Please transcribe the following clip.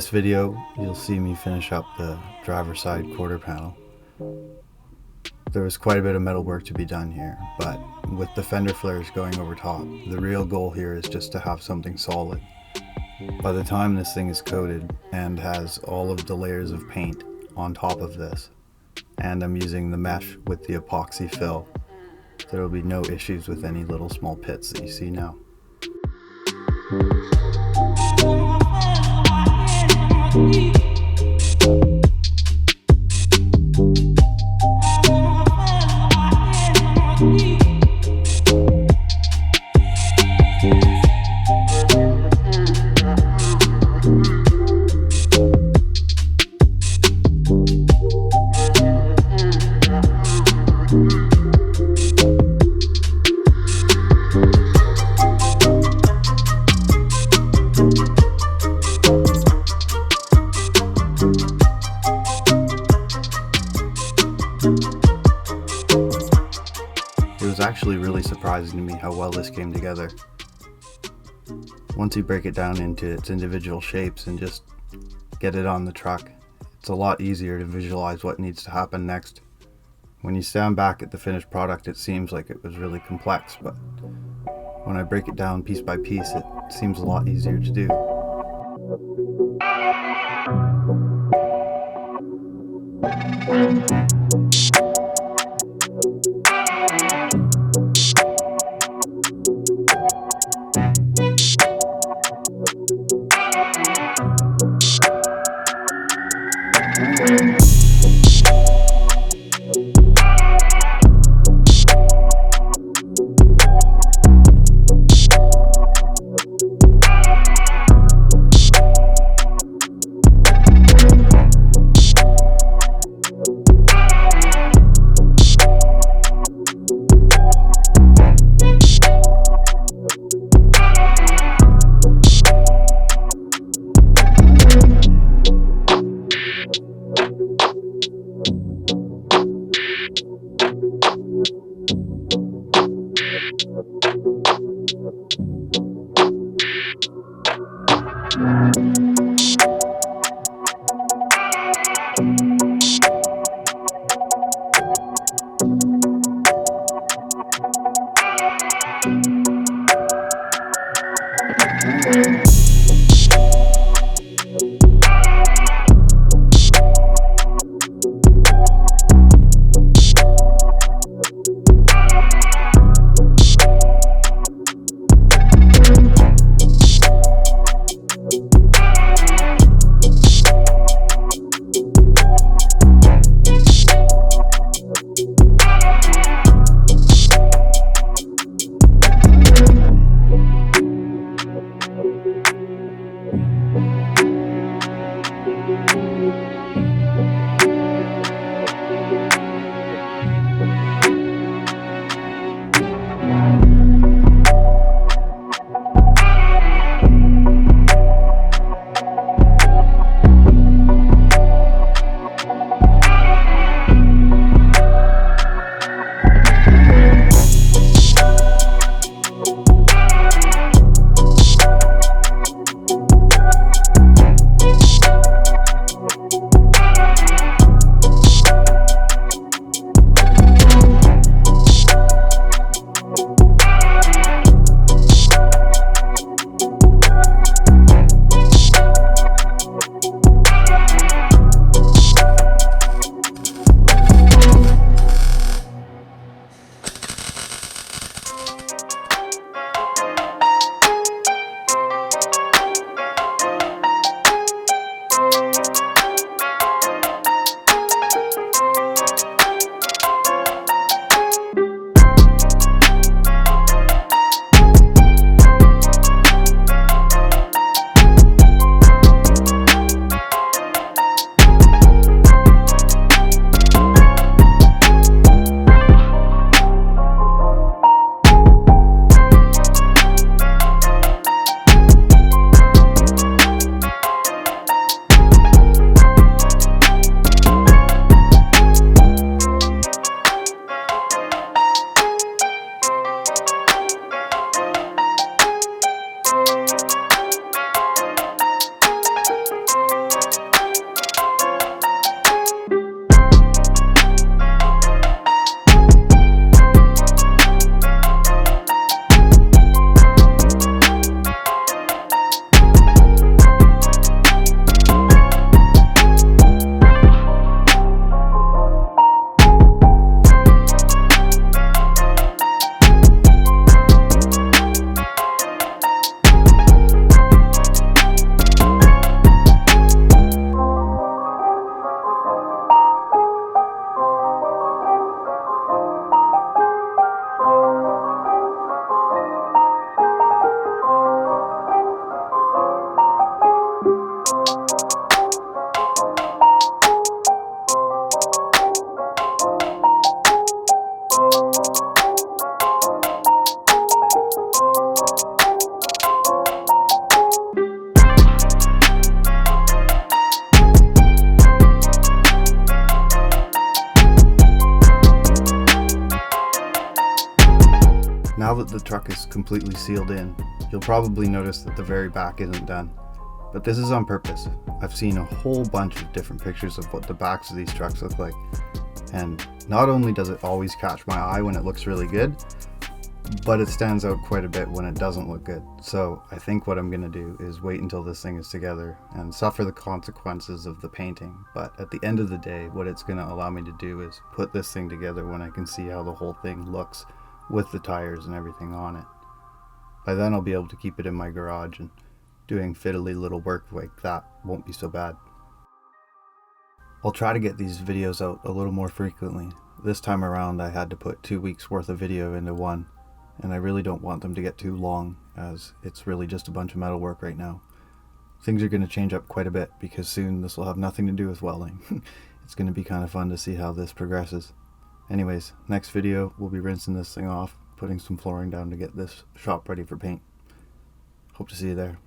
this video, you'll see me finish up the driver's side quarter panel. There was quite a bit of metal work to be done here, but with the fender flares going over top, the real goal here is just to have something solid. By the time this thing is coated and has all of the layers of paint on top of this, and I'm using the mesh with the epoxy fill, there will be no issues with any little small pits that you see now. It was actually really surprising to me how well this came together. Once you break it down into its individual shapes and just get it on the truck, it's a lot easier to visualize what needs to happen next. When you stand back at the finished product, it seems like it was really complex, but when I break it down piece by piece, it seems a lot easier to do. the truck is completely sealed in, you'll probably notice that the very back isn't done. But this is on purpose. I've seen a whole bunch of different pictures of what the backs of these trucks look like. And not only does it always catch my eye when it looks really good, but it stands out quite a bit when it doesn't look good. So I think what I'm going to do is wait until this thing is together and suffer the consequences of the painting. But at the end of the day, what it's going to allow me to do is put this thing together when I can see how the whole thing looks with the tires and everything on it. By then I'll be able to keep it in my garage, and doing fiddly little work like that won't be so bad. I'll try to get these videos out a little more frequently. This time around I had to put 2 weeks worth of video into one, and I really don't want them to get too long, as it's really just a bunch of metal work right now. Things are going to change up quite a bit because soon this will have nothing to do with welding. It's going to be kind of fun to see how this progresses. Anyways, next video we'll be rinsing this thing off, putting some flooring down to get this shop ready for paint. Hope to see you there.